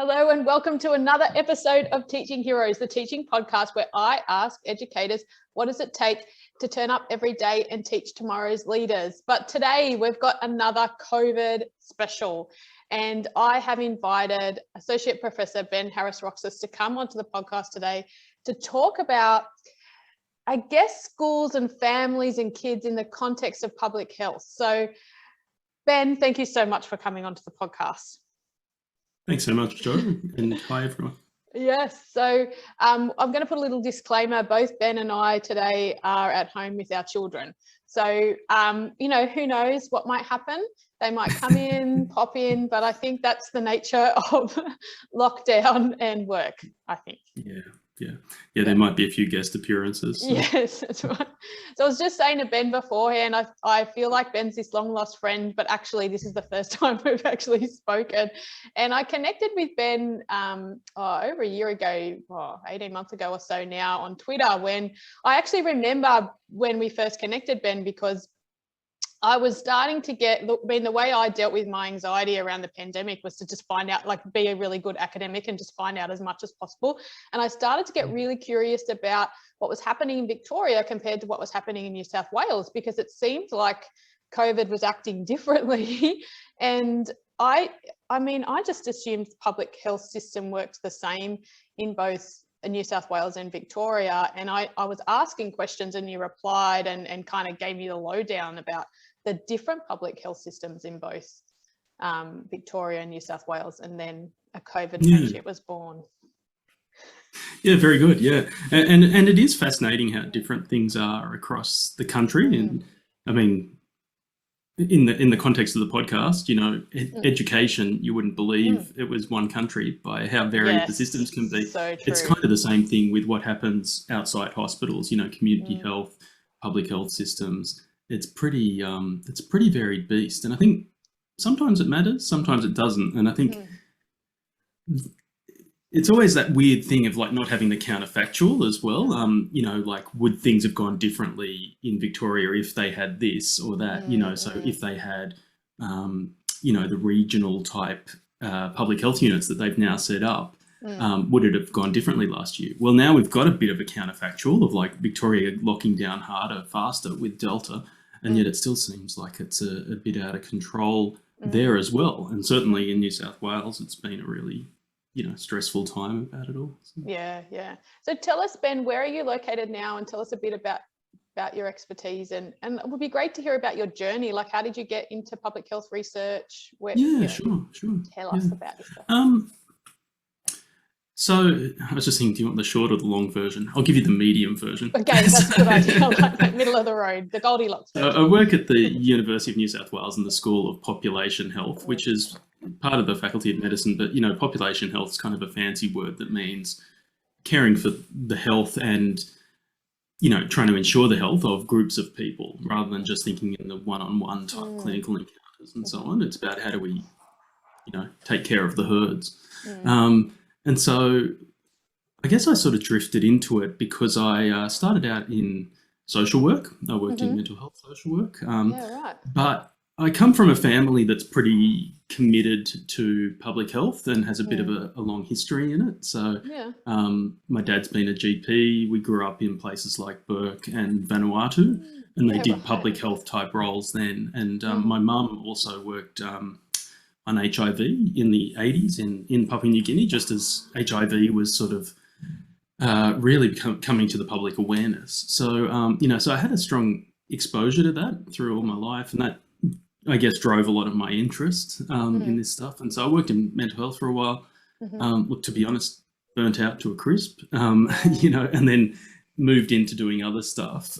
Hello and welcome to another episode of Teaching Heroes, the teaching podcast where I ask educators, what does it take to turn up every day and teach tomorrow's leaders? But today we've got another COVID special, and I have invited Associate Professor Ben Harris-Roxas to come onto the podcast today to talk about, I guess, schools and families and kids in the context of public health. So Ben, thank you so much for coming onto the podcast. Thanks so much, Jo, and hi everyone. Yes, so I'm going to put a little disclaimer. Both Ben and I today are at home with our children. So, who knows what might happen. They might come in, pop in, but I think that's the nature of lockdown and work, I think. Yeah, there might be a few guest appearances. So. Yes, that's right. So I was just saying to Ben beforehand, I feel like Ben's this long lost friend, but actually this is the first time we've actually spoken. And I connected with Ben over a year ago, 18 months ago or so now on Twitter, when I actually remember when we first connected, Ben, because I was starting to the way I dealt with my anxiety around the pandemic was to just find out, be a really good academic and just find out as much as possible. And I started to get really curious about what was happening in Victoria compared to what was happening in New South Wales, because it seemed like COVID was acting differently. And I just assumed the public health system worked the same in both New South Wales and Victoria. And I was asking questions and you replied and kind of gave me the lowdown about the different public health systems in both Victoria and New South Wales, and then a COVID friendship was born. Yeah, very good. Yeah, and it is fascinating how different things are across the country. And I mean, in the context of the podcast, education, you wouldn't believe it was one country by how varied the systems can be. So true. It's kind of the same thing with what happens outside hospitals. Community health, public health systems. It's pretty varied beast, and I think sometimes it matters, sometimes it doesn't. And I think it's always that weird thing of not having the counterfactual as well. Would things have gone differently in Victoria if they had this or that? So if they had, the regional type public health units that they've now set up, would it have gone differently last year? Well, now we've got a bit of a counterfactual of Victoria locking down harder, faster with Delta, and yet it still seems like it's a bit out of control there as well. And certainly in New South Wales, it's been a really, stressful time about it all. So. Yeah. So tell us, Ben, where are you located now, and tell us a bit about your expertise, and it would be great to hear about your journey. How did you get into public health research? Sure. Tell us about yourself. So I was just thinking, do you want the short or the long version? I'll give you the medium version. Okay, that's a good idea. I like that middle of the road, the Goldilocks version. I work at the University of New South Wales in the School of Population Health, which is part of the Faculty of Medicine. But, population health is kind of a fancy word that means caring for the health and, trying to ensure the health of groups of people rather than just thinking in the one-on-one type clinical encounters and so on. It's about how do we, take care of the herds. And so I guess I sort of drifted into it because I started out in social work. I worked in mental health social work. But I come from a family that's pretty committed to public health and has a bit of a long history in it. So my dad's been a GP. We grew up in places like Bourke and Vanuatu, and they did public health type roles then. And my mum also worked on HIV in the 80s in Papua New Guinea, just as HIV was sort of really coming to the public awareness. So, so I had a strong exposure to that through all my life, and that, I guess, drove a lot of my interest in this stuff. And so I worked in mental health for a while. Look, to be honest, burnt out to a crisp, and then moved into doing other stuff.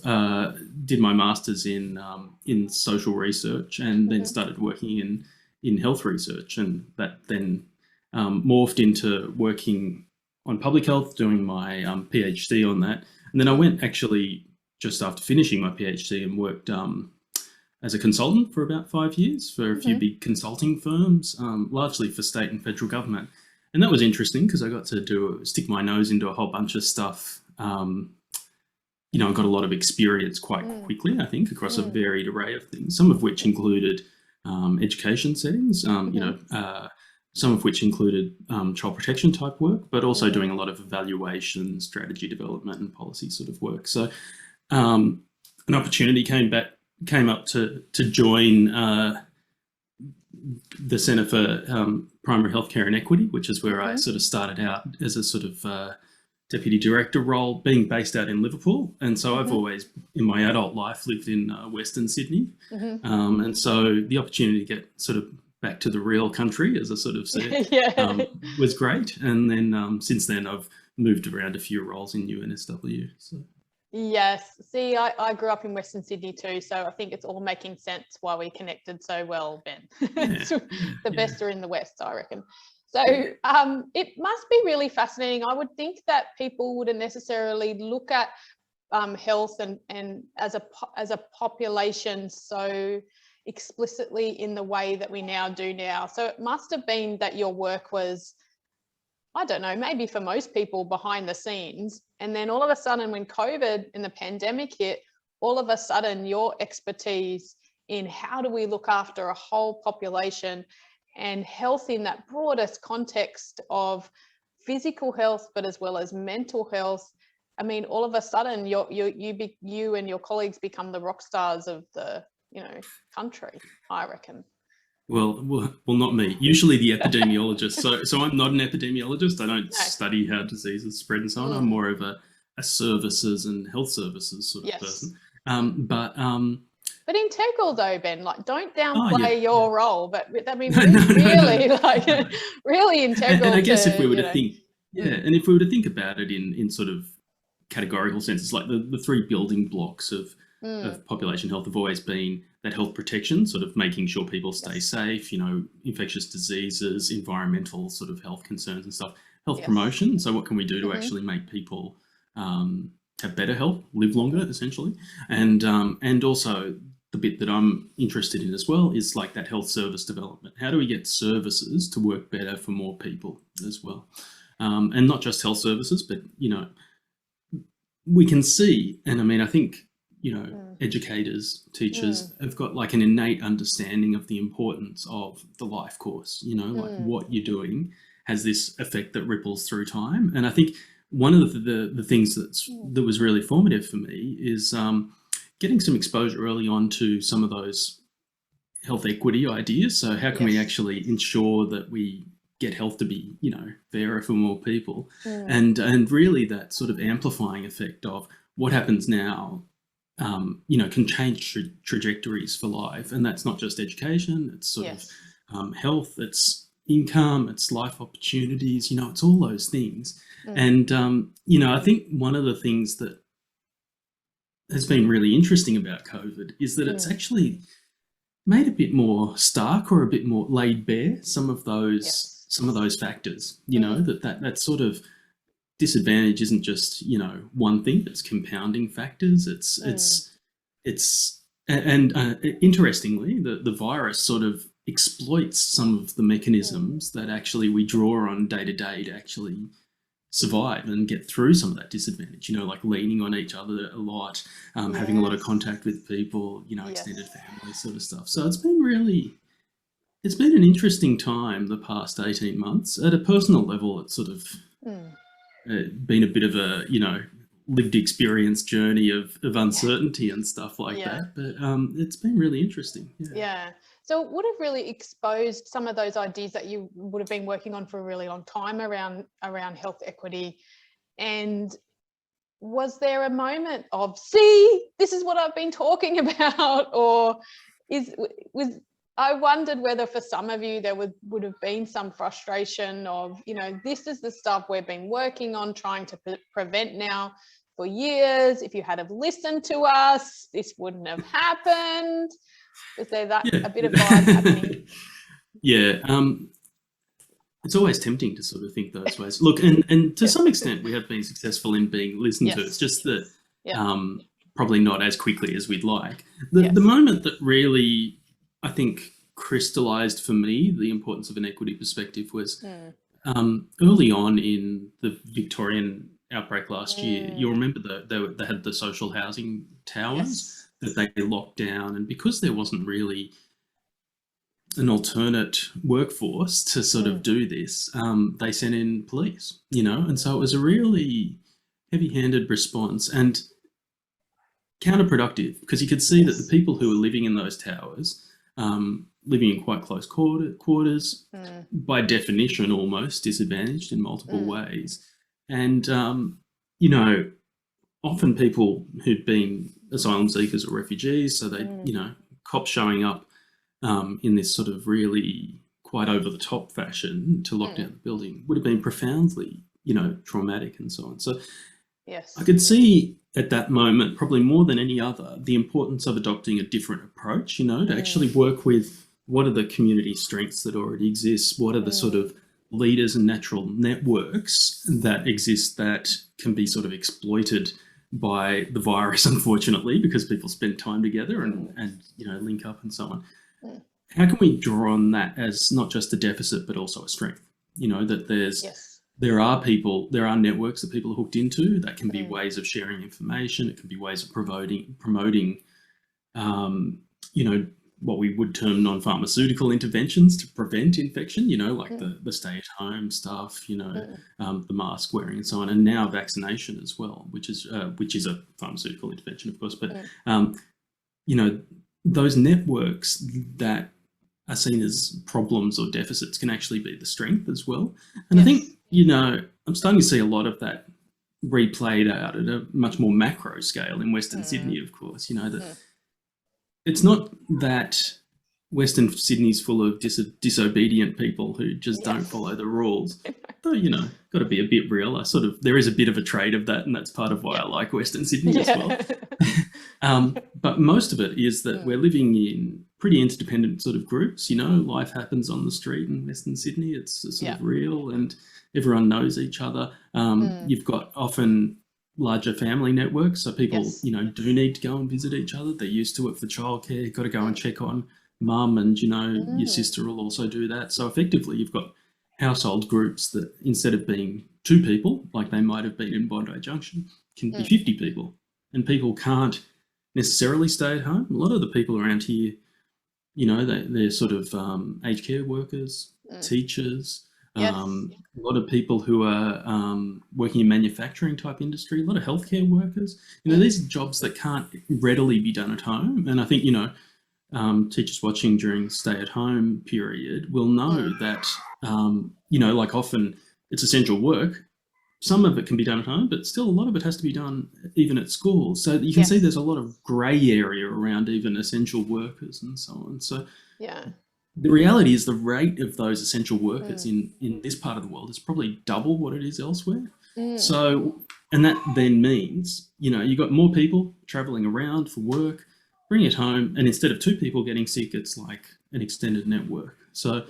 Did my master's in social research, and then started working in health research, and that then morphed into working on public health, doing my PhD on that. And then I went actually just after finishing my PhD and worked as a consultant for about 5 years for a few big consulting firms, largely for state and federal government. And that was interesting because I got to stick my nose into a whole bunch of stuff. I got a lot of experience quite quickly, I think, across a varied array of things, some of which included education settings, some of which included child protection type work, but also doing a lot of evaluation, strategy development, and policy sort of work. So an opportunity came up to join the Centre for Primary Healthcare and Equity, which is where I sort of started out as a sort of deputy director role, being based out in Liverpool. And so I've always, in my adult life, lived in Western Sydney. And so the opportunity to get sort of back to the real country, as I sort of said, was great. And then since then, I've moved around a few roles in UNSW. So. Yes. See, I grew up in Western Sydney too, so I think it's all making sense why we connected so well, Ben. The best are in the West, I reckon. So it must be really fascinating. I would think that people wouldn't necessarily look at health and as a population so explicitly in the way that we now do now. So it must have been that your work was, I don't know, maybe for most people behind the scenes. And then all of a sudden when COVID and the pandemic hit, all of a sudden your expertise in how do we look after a whole population and health in that broadest context of physical health, but as well as mental health. I mean, all of a sudden you and your colleagues become the rock stars of the, country, I reckon. Well, not me. Usually the epidemiologist. So I'm not an epidemiologist. I don't study how diseases spread and so on. I'm more of a services and health services sort of person. But integral though, Ben. Like, don't downplay your role. But I mean, really, like, really integral. And I guess if we were to think, and if we were to think about it in sort of categorical senses, like the three building blocks of population health have always been that health protection, sort of making sure people stay safe, infectious diseases, environmental sort of health concerns and stuff, health promotion. So what can we do to actually make people have better health, live longer, essentially? And also the bit that I'm interested in as well is like that health service development. How do we get services to work better for more people as well? And not just health services, but, we can see, and I mean, I think, educators, teachers have got like an innate understanding of the importance of the life course, like what you're doing has this effect that ripples through time. And I think one of the things that was really formative for me is getting some exposure early on to some of those health equity ideas. So how can we actually ensure that we get health to be, fairer for more people? And really that sort of amplifying effect of what happens now can change trajectories for life. And that's not just education, it's sort of health, it's income, it's life opportunities, it's all those things. And, I think one of the things that has been really interesting about COVID is that it's actually made a bit more stark or a bit more laid bare some of those factors, that sort of disadvantage isn't just, one thing, it's compounding factors. Interestingly, the virus sort of exploits some of the mechanisms that actually we draw on day to day to actually survive and get through some of that disadvantage, like leaning on each other a lot, having a lot of contact with people, extended family sort of stuff. So it's been an interesting time the past 18 months. At a personal level, it's sort of been a bit of a, lived experience journey of uncertainty and stuff like that. But it's been really interesting. So it would have really exposed some of those ideas that you would have been working on for a really long time around health equity. And was there a moment of, see, this is what I've been talking about? Or I wondered whether for some of you there would have been some frustration of, this is the stuff we've been working on trying to prevent now for years. If you had have listened to us, this wouldn't have happened. Was there a bit of vibe happening? It's always tempting to sort of think those ways. Look, and to some extent we have been successful in being listened to. It's just that probably not as quickly as we'd like. The moment that really, I think, crystallized for me the importance of an equity perspective was early on in the Victorian outbreak last year. You'll remember they had the social housing towers that they locked down, and because there wasn't really an alternate workforce to sort of do this, they sent in police, and so it was a really heavy-handed response and counterproductive, because you could see that the people who were living in those towers, living in quite close quarters, by definition almost disadvantaged in multiple ways. And, often people who'd been asylum seekers or refugees, so they, cops showing up in this sort of really quite over-the-top fashion to lock down the building would have been profoundly, traumatic and so on. So yes, I could see at that moment, probably more than any other, the importance of adopting a different approach, to actually work with what are the community strengths that already exist, what are the sort of leaders and natural networks that exist that can be sort of exploited by the virus, unfortunately, because people spend time together and link up and so on. How can we draw on that as not just a deficit, but also a strength? That there are networks that people are hooked into. That can be ways of sharing information. It can be ways of promoting, what we would term non-pharmaceutical interventions to prevent infection, like the stay-at-home stuff, the mask wearing and so on, and now vaccination as well, which is a pharmaceutical intervention, of course. But, those networks that are seen as problems or deficits can actually be the strength as well. And I think, I'm starting to see a lot of that replayed out at a much more macro scale in Western Sydney, of course, that it's not that Western Sydney's full of disobedient people who just don't follow the rules. Though, got to be a bit real. There is a bit of a trade of that, and that's part of why I like Western Sydney as well. But most of it is that we're living in pretty interdependent sort of groups. Life happens on the street in Western Sydney. It's sort of real, and everyone knows each other. You've got often larger family networks, so people, do need to go and visit each other. They're used to it for childcare. You've got to go and check on mum, and your sister will also do that. So effectively, you've got household groups that, instead of being 2 people, like they might have been in Bondi Junction, can be 50 people, and people can't necessarily stay at home. A lot of the people around here, they're sort of aged care workers, teachers, a lot of people who are working in manufacturing type industry, a lot of healthcare workers. These are jobs that can't readily be done at home. And I think, teachers watching during stay-at-home period will know that, like often it's essential work. Some of it can be done at home, but still a lot of it has to be done even at school. So you can see there's a lot of grey area around even essential workers and so on. So the reality is the rate of those essential workers in this part of the world is probably double what it is elsewhere. So, and that then means, you've got more people travelling around for work, bring it home, and instead of 2 people getting sick, it's like an extended network. So,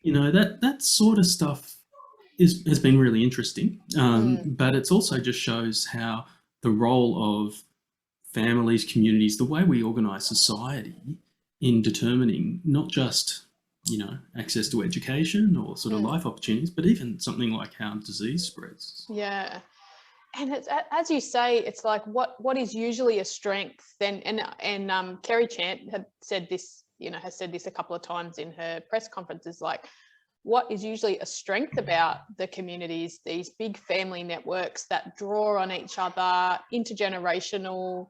that sort of stuff has been really interesting, but it's also just shows how the role of families, communities, the way we organise society in determining not just, access to education or sort of life opportunities, but even something like how disease spreads. Yeah. And it's, as you say, it's like what is usually a strength. And Kerry Chant had said this, has said this a couple of times in her press conferences, like what is usually a strength about the communities, these big family networks that draw on each other, intergenerational,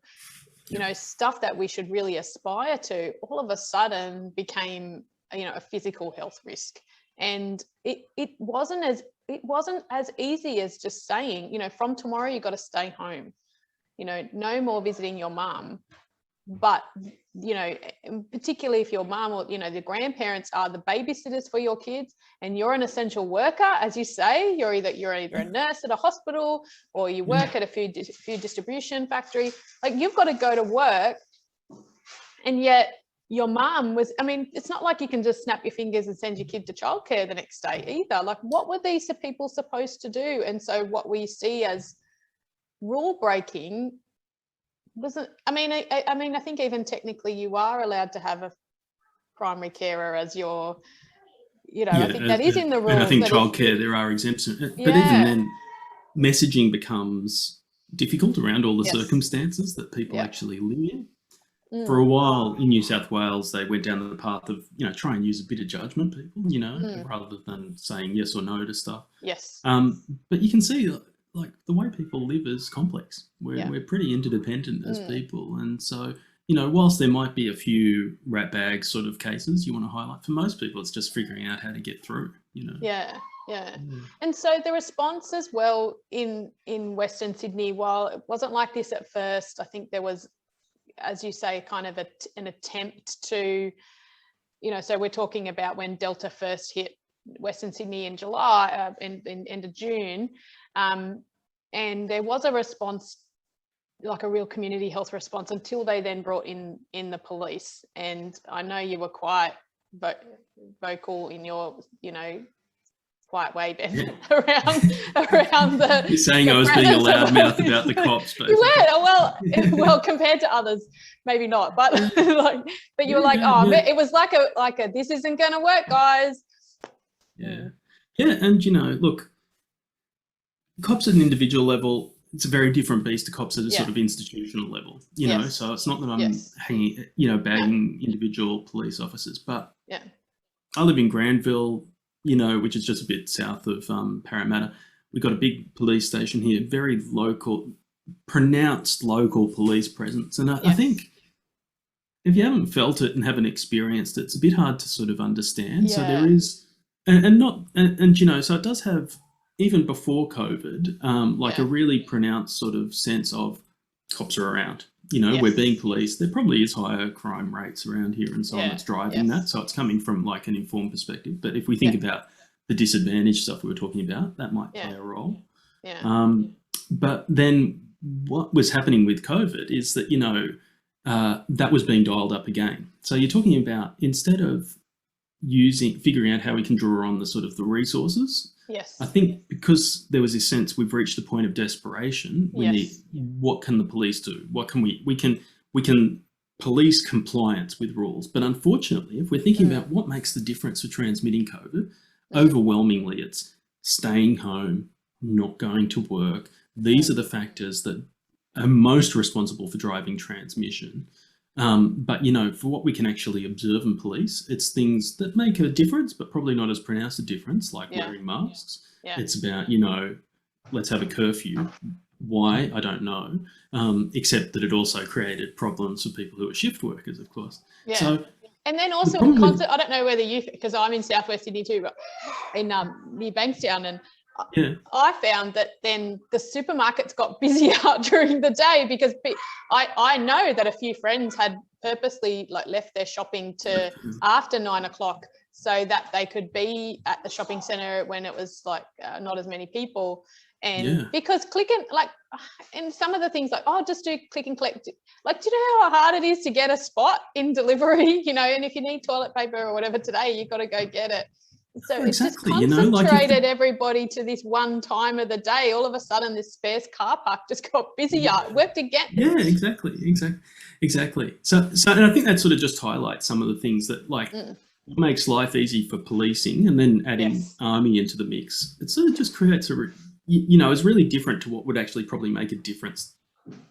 stuff that we should really aspire to, all of a sudden became, a physical health risk. And it wasn't as easy as just saying, from tomorrow you've got to stay home, no more visiting your mum. But, particularly if your mum or, the grandparents are the babysitters for your kids and you're an essential worker, as you say, you're either a nurse at a hospital or you work at a food distribution factory, like you've got to go to work. And yet your mum was, it's not like you can just snap your fingers and send your kid to childcare the next day either. Like, what were these people supposed to do? And so what we see as rule breaking wasn't, I think even technically you are allowed to have a primary carer as your, I think that is in the rules. And I think childcare, there are exemptions, but even then messaging becomes difficult around all the circumstances that people actually live in. For a while in New South Wales, they went down the path of, try and use a bit of judgment, people, rather than saying yes or no to stuff. Yes. But you can see, like, the way people live is complex. We're pretty interdependent as people. And so, whilst there might be a few rat bag sort of cases you want to highlight, for most people, it's just figuring out how to get through, Yeah. And so the response as well in Western Sydney, while it wasn't like this at first, I think there was, as you say, kind of an attempt to, so we're talking about when Delta first hit Western Sydney in July, in end of June, and there was a response, like a real community health response, until they then brought in the police. And I know you were quite vocal in your, quiet way, Ben, around the. You're saying I was being a loudmouth about the cops, basically. You were, well, compared to others, maybe not, but but you were like, it was like a this isn't going to work, guys. Yeah, and look, cops at an individual level, it's a very different beast to cops at a sort of institutional level, know. So it's not that I'm hanging, bagging individual police officers, but I live in Granville, which is just a bit south of Parramatta. We've got a big police station here, very local, pronounced local police presence. And I think if you haven't felt it and haven't experienced it, it's a bit hard to sort of understand. So there is, so it does have, even before COVID, a really pronounced sort of sense of cops are around. We're being policed. There probably is higher crime rates around here and so on that's driving that. So it's coming from like an informed perspective. But if we think about the disadvantaged stuff we were talking about, that might play a role. But then what was happening with COVID is that, that was being dialed up again. So you're talking about, instead of figuring out how we can draw on the sort of the resources, I think because there was this sense we've reached a point of desperation, we need, what can the police do? What can we can police compliance with rules. But unfortunately, if we're thinking about what makes the difference for transmitting COVID, overwhelmingly it's staying home, not going to work. These are the factors that are most responsible for driving transmission. But, for what we can actually observe and police, it's things that make a difference, but probably not as pronounced a difference, like wearing masks. It's about, let's have a curfew. Why? I don't know. Except that it also created problems for people who are shift workers, of course. So, and then also I don't know whether because I'm in Southwest Sydney too, but in near Bankstown, and I found that then the supermarkets got busier during the day, because I know that a few friends had purposely left their shopping to after 9 o'clock so that they could be at the shopping centre when it was not as many people. And because and some of the things just do click and collect. Do you know how hard it is to get a spot in delivery? And if you need toilet paper or whatever today, you've got to go get it. So it's just concentrated everybody to this one time of the day. All of a sudden, this sparse car park just got busier. Worked again. Yeah, exactly. So, and I think that sort of just highlights some of the things that makes life easy for policing, and then adding army into the mix. It sort of just creates it's really different to what would actually probably make a difference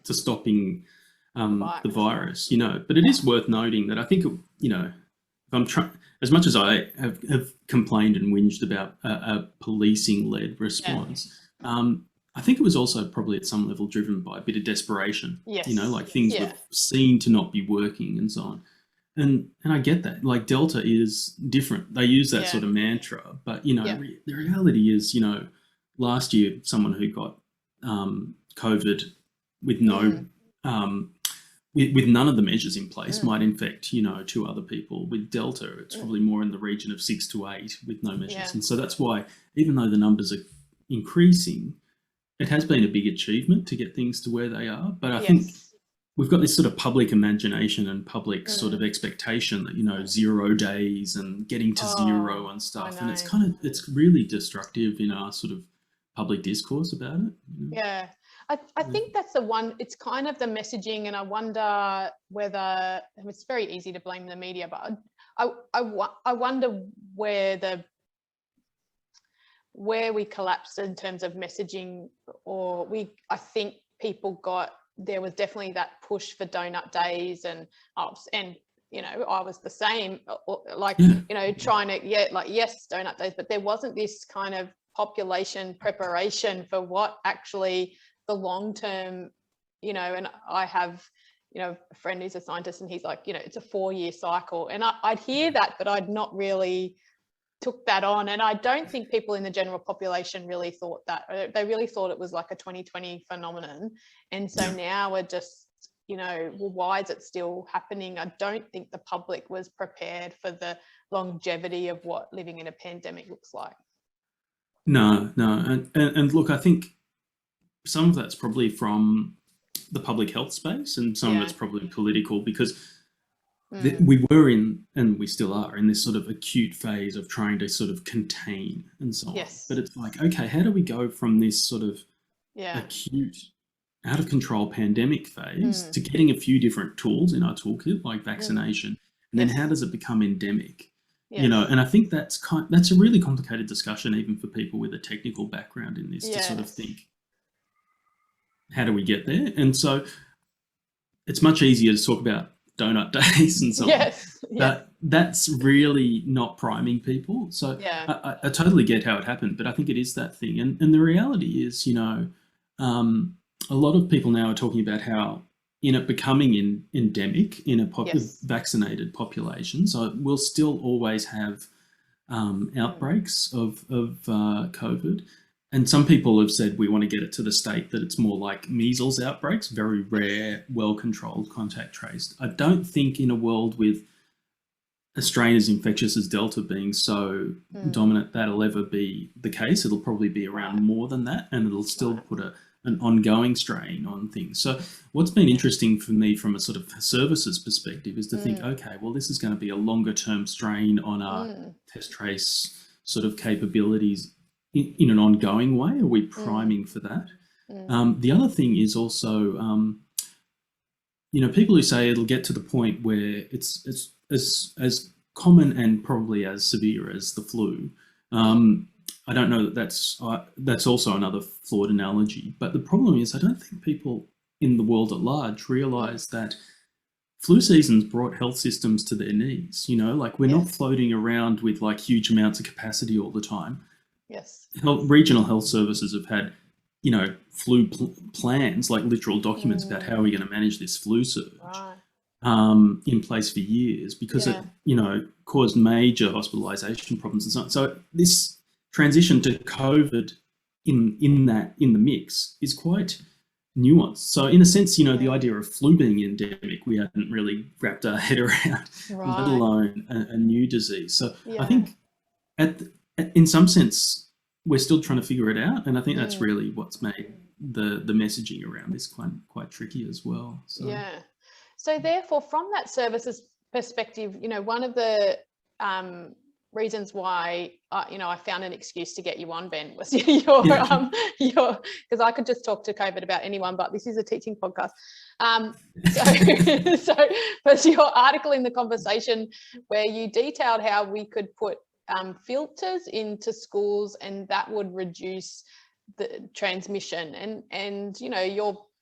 to stopping the virus. But it is worth noting that I think if I'm trying. As much as I have complained and whinged about a policing-led response, I think it was also probably at some level driven by a bit of desperation. Things were seen to not be working and so on. And I get that. Delta is different. They use that sort of mantra, but the reality is, last year someone who got COVID with no with none of the measures in place might infect, 2 other people. With Delta, it's probably more in the region of 6 to 8 with no measures. And so that's why, even though the numbers are increasing, it has been a big achievement to get things to where they are. But I think we've got this sort of public imagination and public sort of expectation that, 0 days and getting to 0 and stuff. And it's really destructive in our sort of public discourse about it. I think that's the one, it's kind of the messaging, and I wonder whether, it's very easy to blame the media, but I wonder where we collapsed in terms of messaging, or I think people got there was definitely that push for donut days, and you know, I was the same, like, you know, trying to, yes, donut days, but there wasn't this kind of population preparation for what actually the long-term, you know, and I have, you know, a friend who's a scientist, and he's like, you know, it's a 4-year cycle. And I'd hear that, but I'd not really took that on. And I don't think people in the general population really thought that. They really thought it was like a 2020 phenomenon. And so now we're just, you know, well, why is it still happening? I don't think the public was prepared for the longevity of what living in a pandemic looks like. No. And look, I think some of that's probably from the public health space, and some of it's probably political, because we were in, and we still are in, this sort of acute phase of trying to sort of contain and so on. But it's like, okay, how do we go from this sort of acute, out of control pandemic phase to getting a few different tools in our toolkit, like vaccination, and then how does it become endemic? You know, and I think that's a really complicated discussion, even for people with a technical background in this, to sort of think, how do we get there? And so it's much easier to talk about donut days and so on. But that's really not priming people. So I totally get how it happened, but I think it is that thing. And the reality is, you know, a lot of people now are talking about how, in it becoming endemic in a vaccinated population, so we'll still always have outbreaks of COVID. And some people have said we want to get it to the state that it's more like measles outbreaks, very rare, well-controlled, contact traced. I don't think in a world with a strain as infectious as Delta being so dominant, that'll ever be the case. It'll probably be around more than that, and it'll still put an ongoing strain on things. So what's been interesting for me from a sort of services perspective is to think, okay, well, this is going to be a longer term strain on our test trace sort of capabilities in an ongoing way. Are we priming for that? The other thing is also, you know, people who say it'll get to the point where it's as common and probably as severe as the flu. I don't know that that's also another flawed analogy. But the problem is, I don't think people in the world at large realise that flu seasons brought health systems to their knees. You know, like, we're not floating around with like huge amounts of capacity all the time. Regional health services have had, you know, flu plans, like literal documents about how we're going to manage this flu surge in place for years, because it, you know, caused major hospitalisation problems and so on. So this transition to COVID in the mix is quite nuanced. So in a sense, you know, the idea of flu being endemic, we hadn't really wrapped our head around, let alone a new disease. So I think in some sense, we're still trying to figure it out. And I think that's really what's made the messaging around this quite tricky as well. So. Yeah. So therefore, from that services perspective, you know, one of the reasons why, you know, I found an excuse to get you on, Ben, was your, because I could just talk to COVID about anyone, but this is a teaching podcast. So was your article in The Conversation, where you detailed how we could put filters into schools, and that would reduce the transmission, and you know,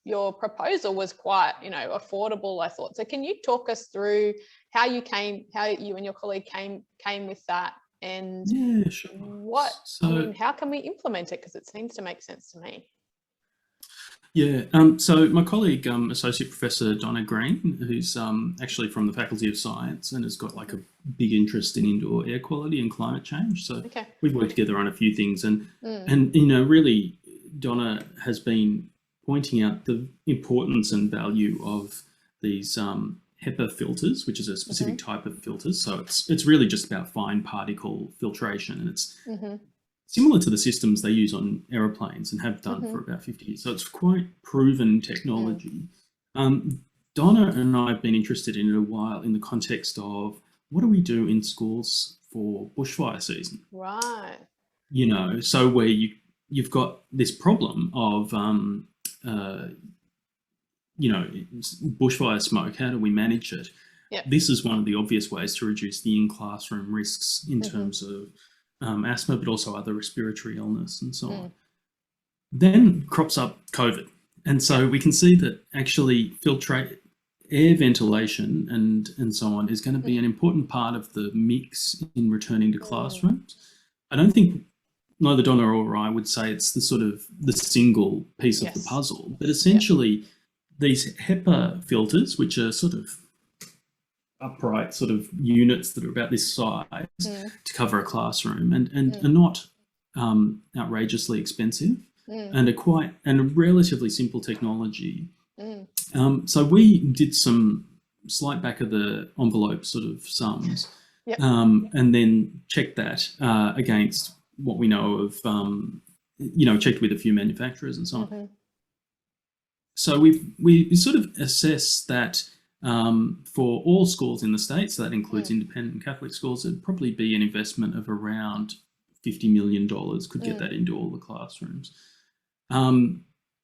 your proposal was quite, you know, affordable, I thought. So can you talk us through how you and your colleague came with that, and I mean, how can we implement it, because it seems to make sense to me. So my colleague, Associate Professor Donna Green, who's actually from the Faculty of Science and has got like a big interest in indoor air quality and climate change. So we've worked together on a few things, and you know, really, Donna has been pointing out the importance and value of these HEPA filters, which is a specific type of filters. So it's really just about fine particle filtration, and it's similar to the systems they use on aeroplanes and have done for about 50 years. So it's quite proven technology. Donna and I have been interested in it a while in the context of, what do we do in schools for bushfire season? Right. You know, so where you've got this problem of, you know, bushfire smoke, how do we manage it? This is one of the obvious ways to reduce the in-classroom risks in terms of asthma, but also other respiratory illness and so on. Then crops up COVID. And so we can see that actually filtrate air ventilation and so on is going to be an important part of the mix in returning to classrooms. I don't think neither Donna or I would say it's the sort of the single piece of the puzzle, but essentially these HEPA filters, which are sort of upright sort of units that are about this size to cover a classroom and are not outrageously expensive and are relatively simple technology. So we did some slight back of the envelope sort of sums and then checked that against what we know of, checked with a few manufacturers and so on. So we sort of assess that for all schools in the States, so that includes independent and Catholic schools, it'd probably be an investment of around $50 million could get that into all the classrooms. I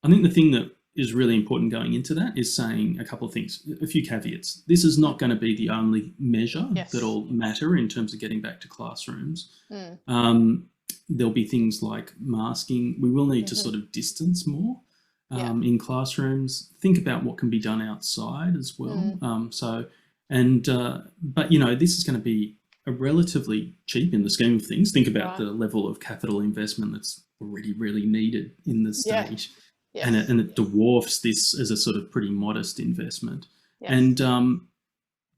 think the thing that is really important going into that is saying a couple of things, a few caveats. This is not going to be the only measure that'll matter in terms of getting back to classrooms. There'll be things like masking. We will need to sort of distance more in classrooms. Think about what can be done outside as well. But this is going to be a relatively cheap in the scheme of things. Think about the level of capital investment that's already really needed in the state. And it dwarfs this as a sort of pretty modest investment. And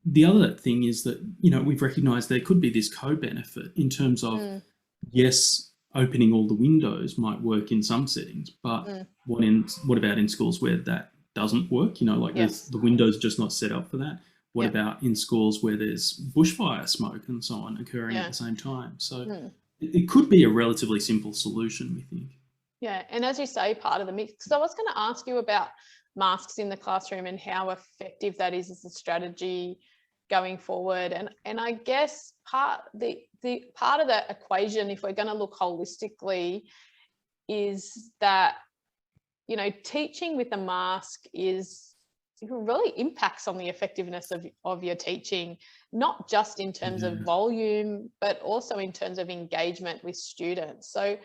the other thing is that, we've recognised there could be this co-benefit in terms of, yes, opening all the windows might work in some settings, but what about in schools where that doesn't work? The windows are just not set up for that. What about in schools where there's bushfire smoke and so on occurring at the same time? So it could be a relatively simple solution, we think. Yeah, and as you say, part of the mix, because I was going to ask you about masks in the classroom and how effective that is as a strategy going forward. And I guess part of the equation, if we're going to look holistically, is that, teaching with a mask really impacts on the effectiveness of your teaching, not just in terms of volume, but also in terms of engagement with students. So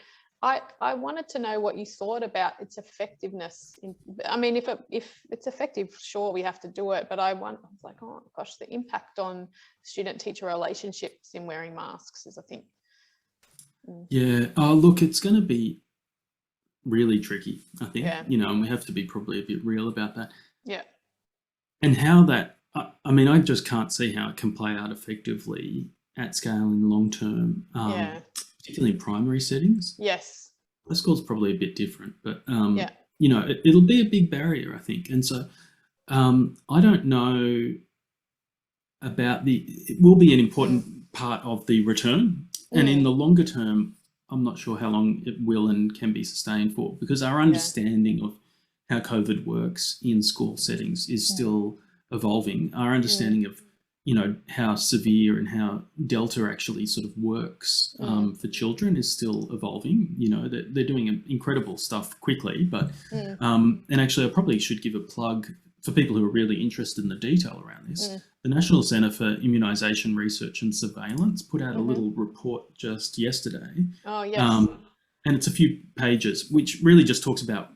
I wanted to know what you thought about its effectiveness. If it's effective, sure, we have to do it. But I was like, oh gosh, the impact on student-teacher relationships in wearing masks is, I think. Yeah. Oh, look, it's going to be really tricky, I think. And we have to be probably a bit real about that. Yeah. And how that, I just can't see how it can play out effectively at scale in the long term. Particularly in primary settings. Yes. The school's probably a bit different, but it'll be a big barrier, I think. And so I don't know about it will be an important part of the return. And in the longer term, I'm not sure how long it will and can be sustained for, because our understanding of how COVID works in school settings is still evolving. Our understanding of how severe and how Delta actually sort of works for children is still evolving. They're doing incredible stuff quickly, but and actually I probably should give a plug for people who are really interested in the detail around this. The National Centre for Immunisation Research and Surveillance put out a little report just yesterday. Oh, yes. And it's a few pages, which really just talks about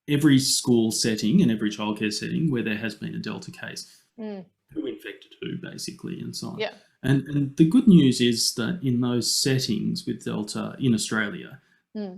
every school setting and every childcare setting where there has been a Delta case. Who infected who, basically, and so on. Yeah. And the good news is that in those settings with Delta in Australia, there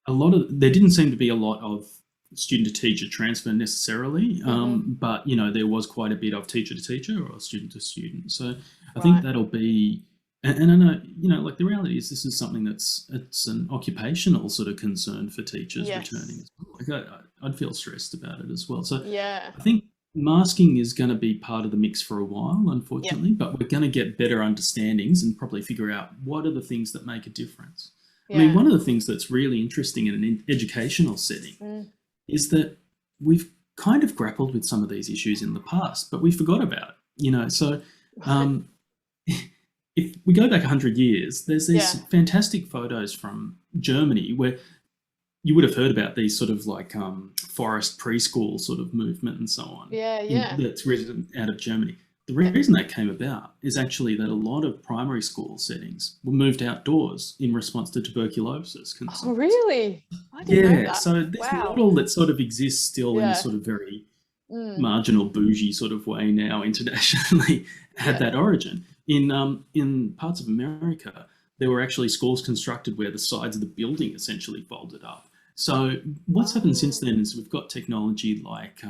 didn't seem to be a lot of student to teacher transfer necessarily, but there was quite a bit of teacher to teacher or student to student. So I think that'll be, and I know, the reality is this is something it's an occupational sort of concern for teachers returning as well. I'd feel stressed about it as well. So I think masking is going to be part of the mix for a while, unfortunately, but we're going to get better understandings and probably figure out what are the things that make a difference. One of the things that's really interesting in an educational setting is that we've kind of grappled with some of these issues in the past, but we forgot about it. So if we go back 100 years, there's these fantastic photos from Germany where you would have heard about these sort of forest preschool sort of movement and so on. That's risen out of Germany. The reason that came about is actually that a lot of primary school settings were moved outdoors in response to tuberculosis concerns. Oh, really? I didn't know Yeah, that. so this Wow. model that sort of exists still in a Yeah. sort of very Mm. marginal bougie sort of way now internationally had Yeah. that origin. In parts of America, there were actually schools constructed where the sides of the building essentially folded up. So what's happened since Oh, then is we've got technology like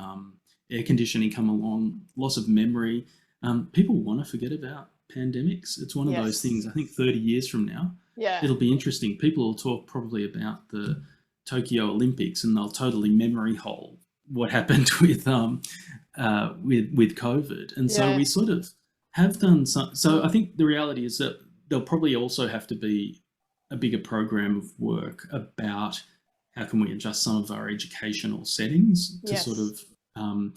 air conditioning come along, loss of memory. People want to forget about pandemics. It's one of those things. yes. I think 30 years from now, Yeah. it'll be interesting. People will talk probably about the Tokyo Olympics, and they'll totally memory hole what happened with COVID. And so Yeah. we sort of have done some. So I think the reality is that there'll probably also have to be a bigger program of work about how can we adjust some of our educational settings to sort Yes. of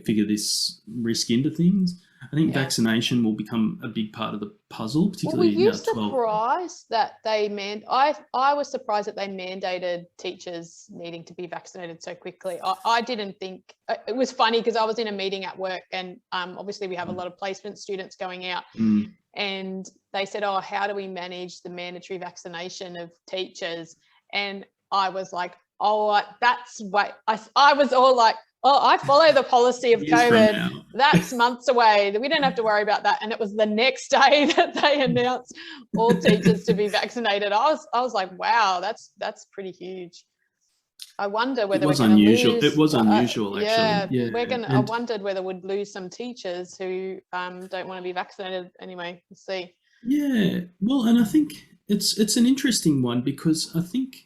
figure this risk into things. I think Yeah. vaccination will become a big part of the puzzle, Well, were particularly you now 12. surprised that I was surprised that they mandated teachers needing to be vaccinated so quickly. I didn't think it was funny because I was in a meeting at work, and obviously we have a lot of placement students going out, Mm. and they said, "Oh, how do we manage the mandatory vaccination of teachers?" And I was like, "Oh, that's what I was all like." Oh, I follow the policy of Years from COVID. now. That's months away. We don't have to worry about that. And it was the next day that they announced all teachers to be vaccinated. I was like, wow, that's pretty huge. I wonder It whether we're was going to unusual. lose. It was unusual, actually. Yeah, Yeah, I and wondered whether we'd lose some teachers who don't want to be vaccinated. Anyway, we'll see. yeah. Well, and I think it's an interesting one because I think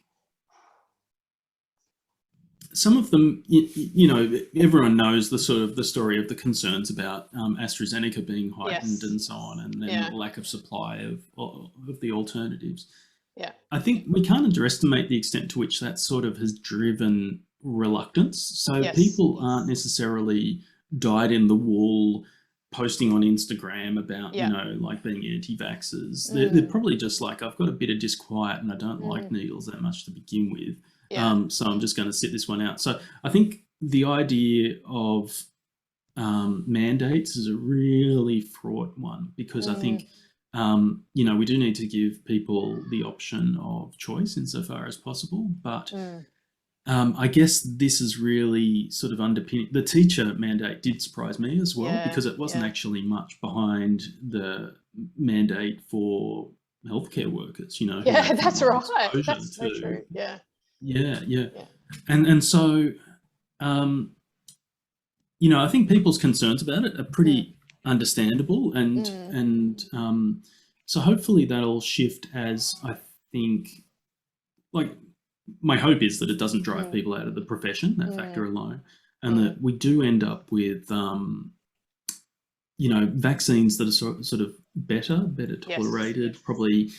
some of them, everyone knows the sort of the story of the concerns about AstraZeneca being heightened Yes. and so on, and then Yeah. the lack of supply of the alternatives. Yeah. I think we can't underestimate the extent to which that sort of has driven reluctance. So Yes. people aren't necessarily dyed in the wool posting on Instagram about, Yeah. like being anti-vaxxers. They're probably just like, I've got a bit of disquiet and I don't like needles that much to begin with. Yeah. So I'm just going to sit this one out. So I think the idea of mandates is a really fraught one because I think we do need to give people the option of choice insofar as possible. But I guess this is really sort of underpinning. The teacher mandate did surprise me as well because it wasn't actually much behind the mandate for healthcare workers, who Yeah, had that's frontline right. exposure That's so to. true. Yeah. Yeah. And so, I think people's concerns about it are pretty understandable, and so hopefully that'll shift as I think, like, my hope is that it doesn't drive people out of the profession, that factor alone, and that we do end up with, vaccines that are sort of better tolerated, probably,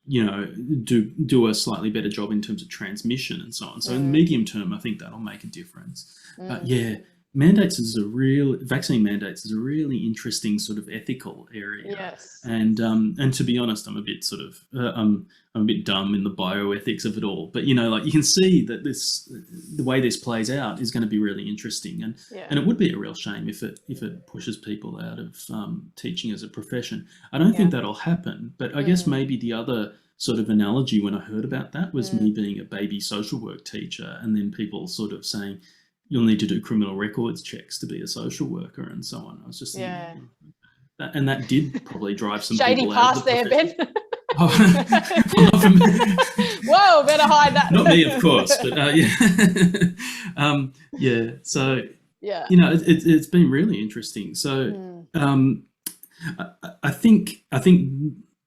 do a slightly better job in terms of transmission and so on. So in the medium term, I think that'll make a difference. But yeah, vaccine mandates is a really interesting sort of ethical area. Yes. And to be honest, I'm a bit sort of I'm a bit dumb in the bioethics of it all. But you can see that the way this plays out is going to be really interesting, and it would be a real shame if it pushes people out of teaching as a profession. I don't think that'll happen, but I guess maybe the other sort of analogy when I heard about that was me being a baby social work teacher, and then people sort of saying, you'll need to do criminal records checks to be a social worker and so on. I was just thinking, that did probably drive some shady people past out of the there, Ben. Whoa, better hide that. Not me, of course, but yeah. So it's been really interesting. So I think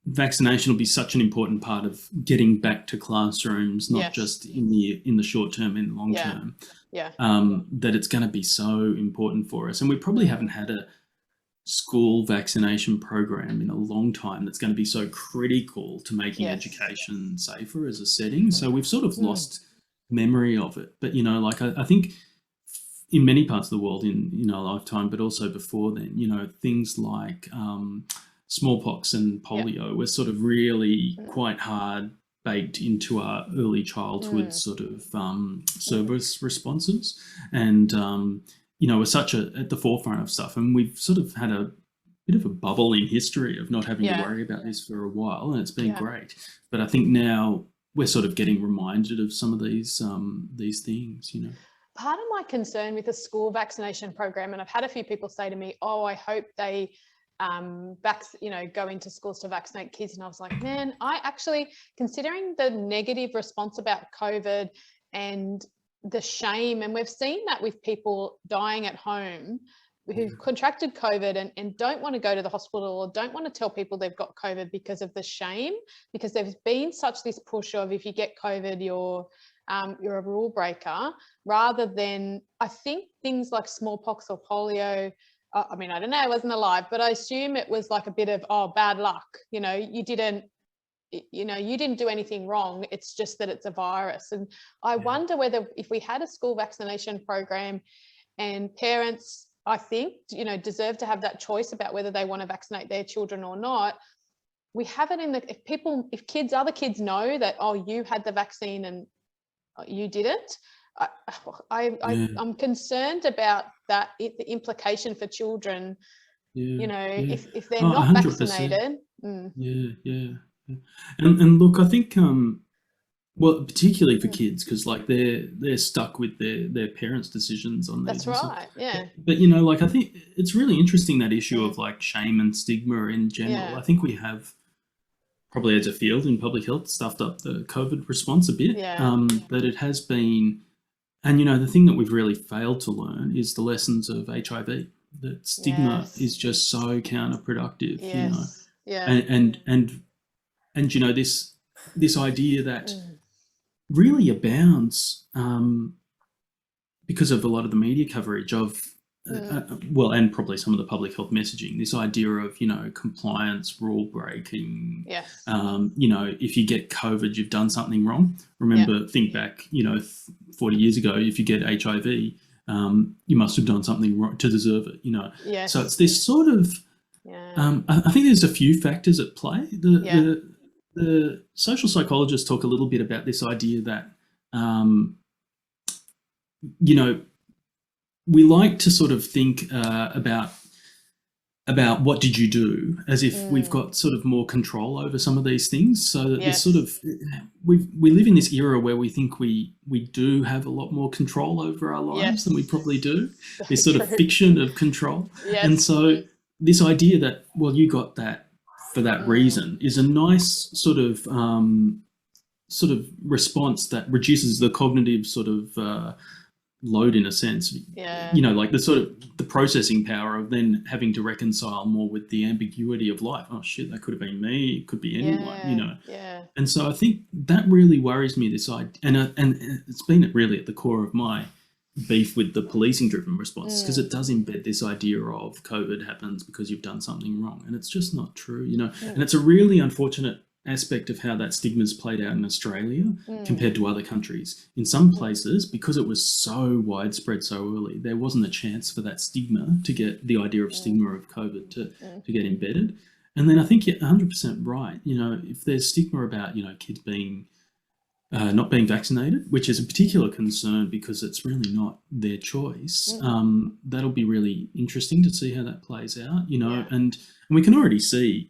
vaccination will be such an important part of getting back to classrooms, not just in the short term, in the long term. That it's going to be so important for us, and we probably haven't had a school vaccination program in a long time that's going to be so critical to making education safer as a setting. So we've sort of lost memory of it. But I think in many parts of the world in our lifetime, but also before then, things like smallpox and polio were sort of really quite hard baked into our early childhood sort of service responses, and we're such at the forefront of stuff, and we've sort of had a bit of a bubble in history of not having to worry about this for a while, and it's been great. But I think now we're sort of getting reminded of some of these things, you know. Part of my concern with the school vaccination program, and I've had a few people say to me, oh, I hope they go into schools to vaccinate kids. And I was like, man, I actually, considering the negative response about COVID and the shame, and we've seen that with people dying at home who've contracted COVID and don't want to go to the hospital or don't want to tell people they've got COVID because of the shame, because there's been such this push of, if you get COVID, you're a rule breaker, rather than, I think things like smallpox or polio, I mean, I don't know, I wasn't alive, but I assume it was like a bit of, oh, bad luck. You didn't do anything wrong. It's just that it's a virus. And I wonder whether, if we had a school vaccination program, and parents, I think, deserve to have that choice about whether they want to vaccinate their children or not. We have it if other kids know that, oh, you had the vaccine and you didn't. I'm concerned about that, the implication for children, if they're not 100%. Vaccinated. And look, I think well, particularly for kids, because like they're stuck with their parents' decisions on these. That's right. But like, I think it's really interesting, that issue of like shame and stigma in general. I think we have, probably as a field in public health, stuffed up the COVID response a bit. That it has been, and the thing that we've really failed to learn is the lessons of HIV. That stigma is just so counterproductive. And this idea that really abounds because of a lot of the media coverage of and probably some of the public health messaging, this idea of compliance, rule breaking. If you get COVID, you've done something wrong. Remember, think back 40 years ago, if you get HIV, you must have done something wrong to deserve it. So it's this sort of I think there's a few factors at play. The social psychologists talk a little bit about this idea that, we like to sort of think about what did you do, as if we've got sort of more control over some of these things. So that this sort of, we live in this era where we think we do have a lot more control over our lives than we probably do. This sort of fiction of control. And so this idea that, well, you got that for that reason, is a nice sort of response that reduces the cognitive sort of load, in a sense. Like the sort of the processing power of then having to reconcile more with the ambiguity of life. Oh shit, that could have been me, it could be anyone. And so I think that really worries me, this idea, and it's been really at the core of my beef with the policing driven response, because it does embed this idea of COVID happens because you've done something wrong, and it's just not true. And it's a really unfortunate aspect of how that stigma is played out in Australia compared to other countries. In some places, because it was so widespread so early, there wasn't a chance for that stigma to get, the idea of stigma of COVID to get embedded. And then I think you're 100% right. If there's stigma about kids being not being vaccinated, which is a particular concern because it's really not their choice, that'll be really interesting to see how that plays out. And we can already see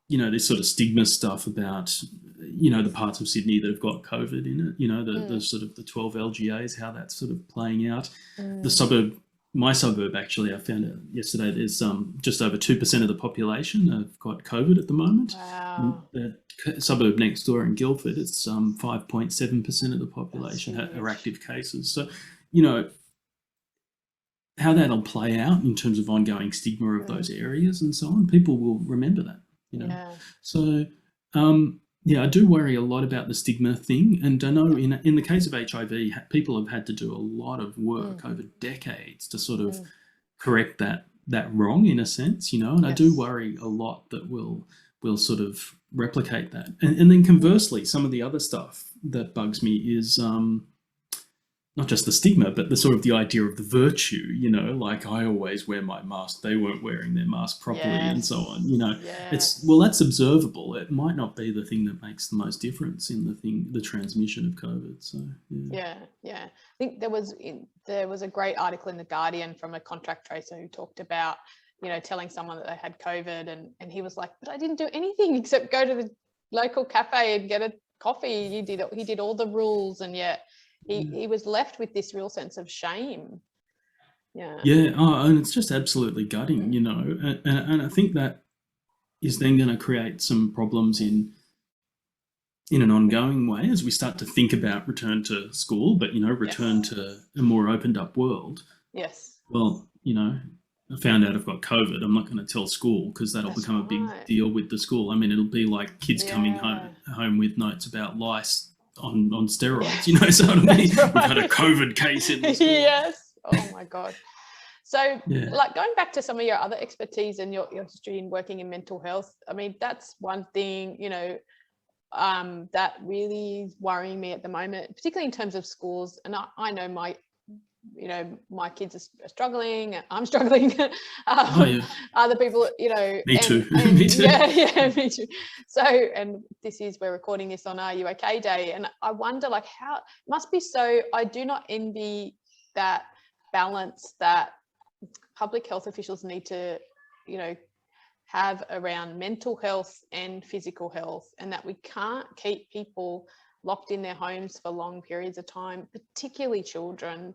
this sort of stigma stuff about, the parts of Sydney that have got COVID in it, the sort of the 12 LGAs, how that's sort of playing out. My suburb, actually, I found out yesterday, there's just over 2% of the population have got COVID at the moment. Wow. The suburb next door in Guildford, it's 5.7% of the population are active cases. So, how that'll play out in terms of ongoing stigma of those areas and so on, people will remember that. So I do worry a lot about the stigma thing, and I know in the case of HIV, people have had to do a lot of work over decades to sort of correct that wrong, in a sense, and I do worry a lot that we'll sort of replicate that. And then conversely, some of the other stuff that bugs me is not just the stigma, but the sort of the idea of the virtue, like I always wear my mask, they weren't wearing their mask properly, and so on. It's, well, that's observable. It might not be the thing that makes the most difference in the transmission of COVID. So I think there was a great article in The Guardian from a contract tracer who talked about, telling someone that they had COVID, and he was like, but I didn't do anything except go to the local cafe and get a coffee. He did all the rules, and yet he was left with this real sense of shame. Yeah. Yeah. Oh, and it's just absolutely gutting, you know, and I think that is then going to create some problems in an ongoing way as we start to think about return to school, but, you know, return to a more opened up world. Yes. Well, you know, I found out I've got COVID. I'm not going to tell school because that'll become a big deal with the school. I mean, it'll be like kids coming home with notes about lice on steroids, you know, so it'll be, we've had a COVID case in the school. Yes. Oh my God. So like going back to some of your other expertise and your history in working in mental health, I mean, that's one thing, you know, that really is worrying me at the moment, particularly in terms of schools. And I know my kids are struggling. I'm struggling. Other people, you know. Me too. Me too. Yeah, me too. So, and we're recording this on Are You OK Day. And I wonder, like, how it must be so. I do not envy that balance that public health officials need to, you know, have around mental health and physical health, and that we can't keep people locked in their homes for long periods of time, particularly children.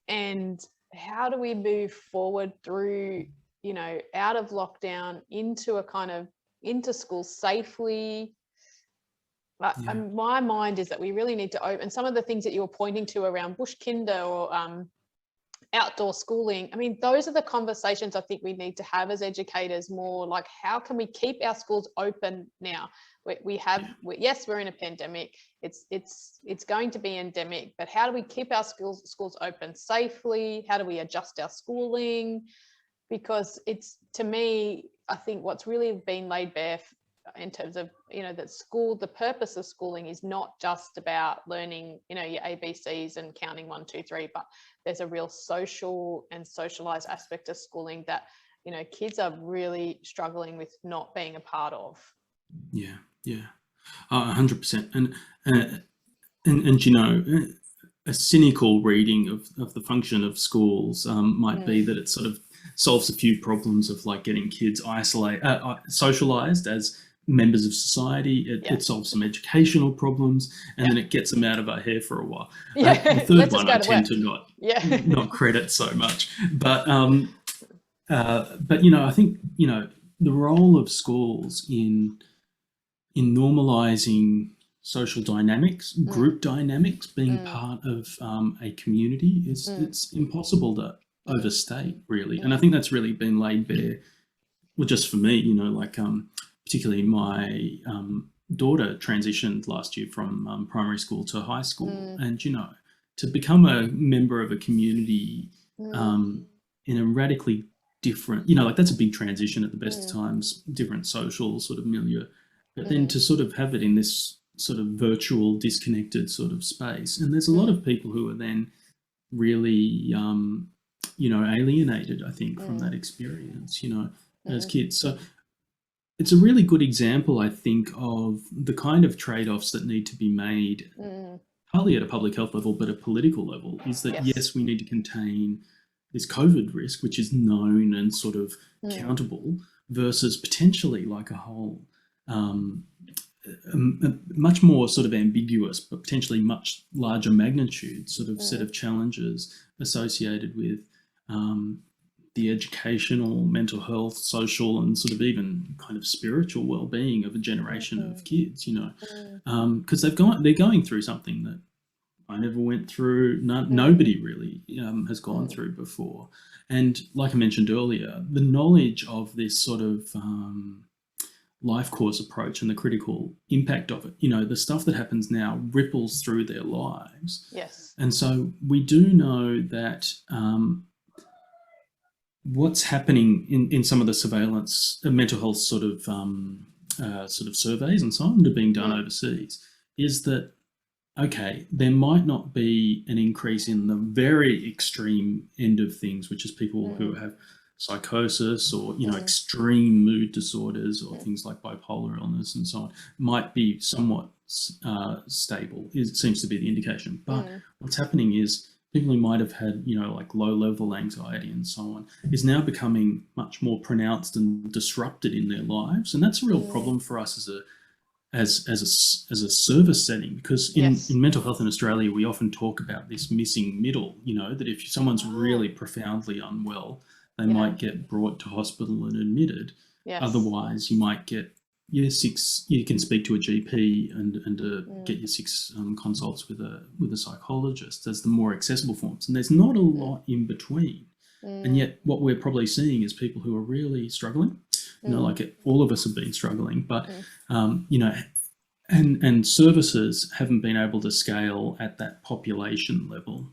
And how do we move forward through, you know, out of lockdown into school safely? My mind is that we really need to open some of the things that you were pointing to around bush kinder or outdoor schooling. I mean, those are the conversations I think we need to have as educators more, like, how can we keep our schools open now? Yes, we're in a pandemic. It's going to be endemic, but how do we keep our schools open safely? How do we adjust our schooling? Because it's, to me, I think what's really been laid bare in terms of, you know, that the purpose of schooling is not just about learning, you know, your ABCs and counting 1, 2, 3, but there's a real social and socialized aspect of schooling that, you know, kids are really struggling with not being a part of. Yeah, 100%. And you know, a cynical reading of the function of schools might be that it sort of solves a few problems of like getting kids socialized as members of society. It solves some educational problems, and then it gets them out of our hair for a while. The third one I tend to not credit so much, but you know, I think, you know, the role of schools in normalizing social dynamics, group dynamics, being part of a community it's impossible to overstate, really. And I think that's really been laid bare, well, just for me, you know, like particularly my daughter transitioned last year from primary school to high school, and, you know, to become a member of a community in a radically different, you know, like that's a big transition at the best of times, different social sort of milieu, but then to sort of have it in this sort of virtual, disconnected sort of space. And there's a lot of people who are then really, you know, alienated, I think, from that experience, you know, as kids. So it's a really good example, I think, of the kind of trade-offs that need to be made, partly at a public health level, but at a political level, is that, yes, we need to contain this COVID risk, which is known and sort of countable, versus potentially like a whole much more sort of ambiguous, but potentially much larger magnitude sort of set of challenges associated with the educational, mental health, social, and sort of even kind of spiritual well-being of a generation of kids, you know, because they're going through something that I never went through. Nobody really has gone through before. And like I mentioned earlier, the knowledge of this sort of life course approach and the critical impact of it, you know, the stuff that happens now ripples through their lives. Yes. And so we do know that what's happening in some of the surveillance mental health sort of surveys and so on that are being done overseas is that, okay, there might not be an increase in the very extreme end of things, which is people who have psychosis or, you know, extreme mood disorders or things like bipolar illness and so on, might be somewhat stable. It seems to be the indication. But what's happening is people who might have had, you know, like low-level anxiety and so on, is now becoming much more pronounced and disrupted in their lives. And that's a real problem for us as a service setting, because Yes. in mental health in Australia, we often talk about this missing middle, that if someone's really profoundly unwell, they Yeah. might get brought to hospital and admitted. Yes. Otherwise, you might get you can speak to a GP and get your 6 consults with a psychologist as the more accessible forms. And there's not a lot in between. And yet what we're probably seeing is people who are really struggling, like all of us have been struggling, but, and services haven't been able to scale at that population level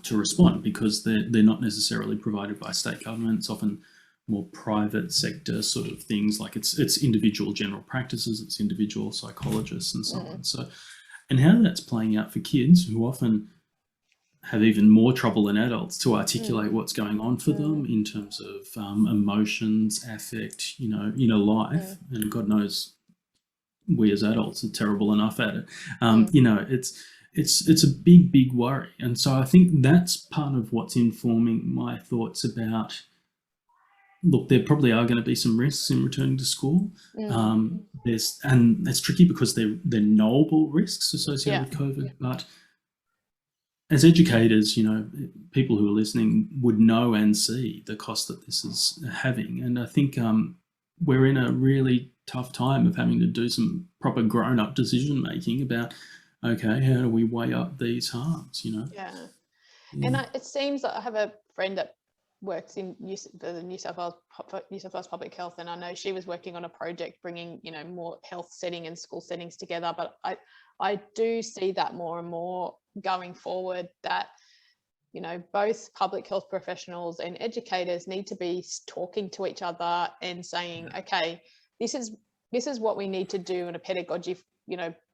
to respond, because they're not necessarily provided by state governments, often more private sector sort of things, like it's individual general practices, it's individual psychologists and so on. So, and how that's playing out for kids who often have even more trouble than adults to articulate what's going on for them in terms of emotions, affect, life. And God knows we as adults are terrible enough at it. It's a big worry. And so I think that's part of what's informing my thoughts about, look, there probably are going to be some risks in returning to school. And it's tricky because they're knowable risks associated with COVID, but as educators, people who are listening would know and see the cost that this is having. And I think we're in a really tough time of having to do some proper grown-up decision-making about, okay, how do we weigh up these harms, Yeah. And it seems that I have a friend that works in the New South Wales Public Health, and I know she was working on a project bringing, more health setting and school settings together. But I do see that more and more going forward, that both public health professionals and educators need to be talking to each other and saying, okay, this is what we need to do in a pedagogy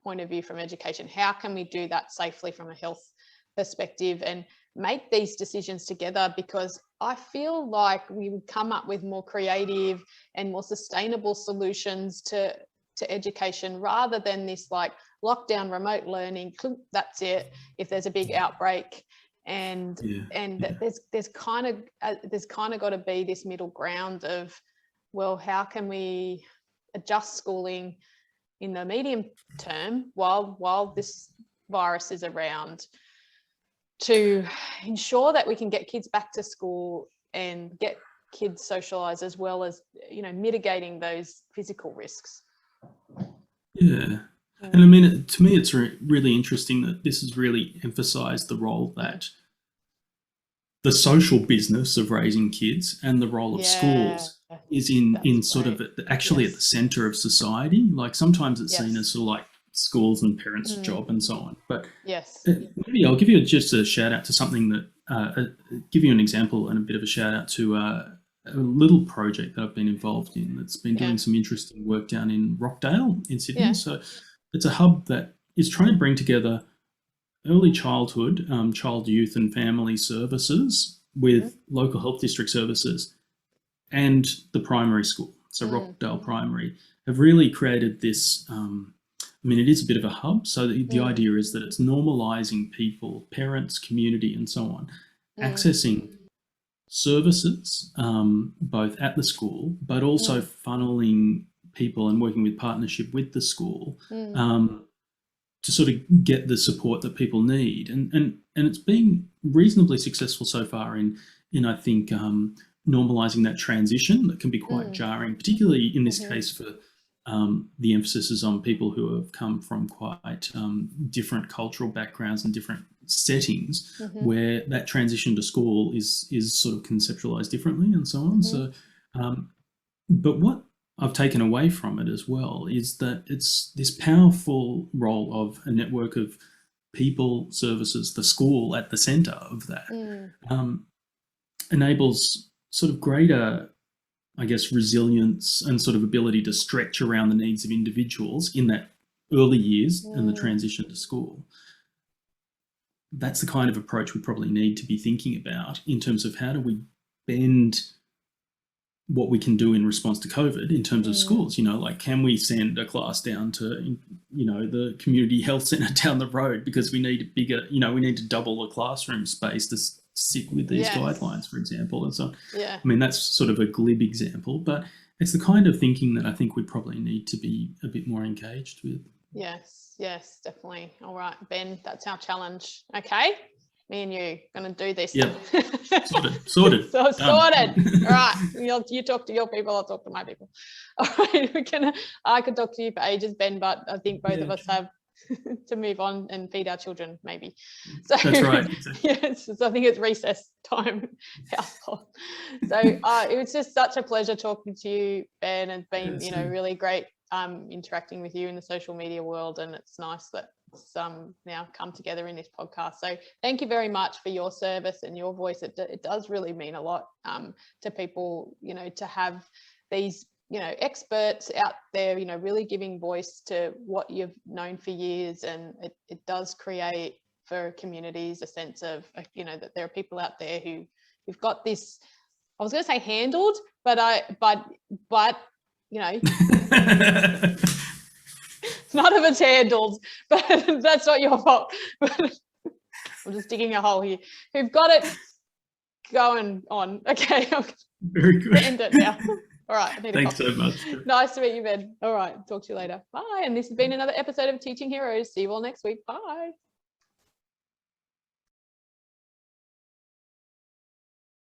point of view from education. How can we do that safely from a health perspective and make these decisions together? Because I feel like we would come up with more creative and more sustainable solutions to education, rather than this like lockdown, remote learning, that's it, if there's a big outbreak. And there's kind of got to be this middle ground of, well, how can we adjust schooling in the medium term while this virus is around, to ensure that we can get kids back to school and get kids socialized, as well as mitigating those physical risks. And I mean, to me, it's really interesting that this has really emphasized the role that the social business of raising kids and the role of schools is in sort of actually at the center of society. Like sometimes it's seen as sort of like schools and parents' job and so on. But maybe I'll give you just a shout out to something that, give you an example and a bit of a shout out to a little project that I've been involved in that's been doing some interesting work down in Rockdale in Sydney. So it's a hub that is trying to bring together early childhood, child, youth and family services with local health district services and the primary school. So Rockdale Primary have really created this, it is a bit of a hub. So the idea is that it's normalising people, parents, community and so on, accessing services, both at the school, but also funneling people and working with partnership with the school to sort of get the support that people need. And it's been reasonably successful so far in I think, normalising that transition that can be quite jarring, particularly in this case for the emphasis is on people who have come from quite different cultural backgrounds and different settings where that transition to school is sort of conceptualized differently and so on. So, but what I've taken away from it as well is that it's this powerful role of a network of people, services, the school at the center of that, enables sort of greater, I guess, resilience and sort of ability to stretch around the needs of individuals in that early years and the transition to school. That's the kind of approach we probably need to be thinking about in terms of how do we bend what we can do in response to COVID in terms of schools, like can we send a class down to, the community health centre down the road because we need a bigger, we need to double the classroom space to sit with these guidelines, for example, and so on. I mean, that's sort of a glib example, but it's the kind of thinking that I think we probably need to be a bit more engaged with. Yes, definitely. All right, Ben, that's our challenge. Okay, me and you going to do this. Yeah, sorted. So sorted. All right, you talk to your people, I'll talk to my people. All right, I could talk to you for ages, Ben, but I think both of us have to move on and feed our children, maybe. So that's right. Yes, so I think it's recess time. So it was just such a pleasure talking to you, Ben. It's been really great interacting with you in the social media world, and it's nice that it's now come together in this podcast. So thank you very much for your service and your voice. It does really mean a lot to people, to have these experts out there, really giving voice to what you've known for years, and it does create for communities a sense of that there are people out there who've got this, I was going to say handled, but none of it's handled, but that's not your fault. I'm just digging a hole here. Who've got it going on. Okay, I'm very good. End it now. All right. Thanks so much. Nice to meet you, Ben. All right. Talk to you later. Bye. And this has been another episode of Teaching Heroes. See you all next week. Bye.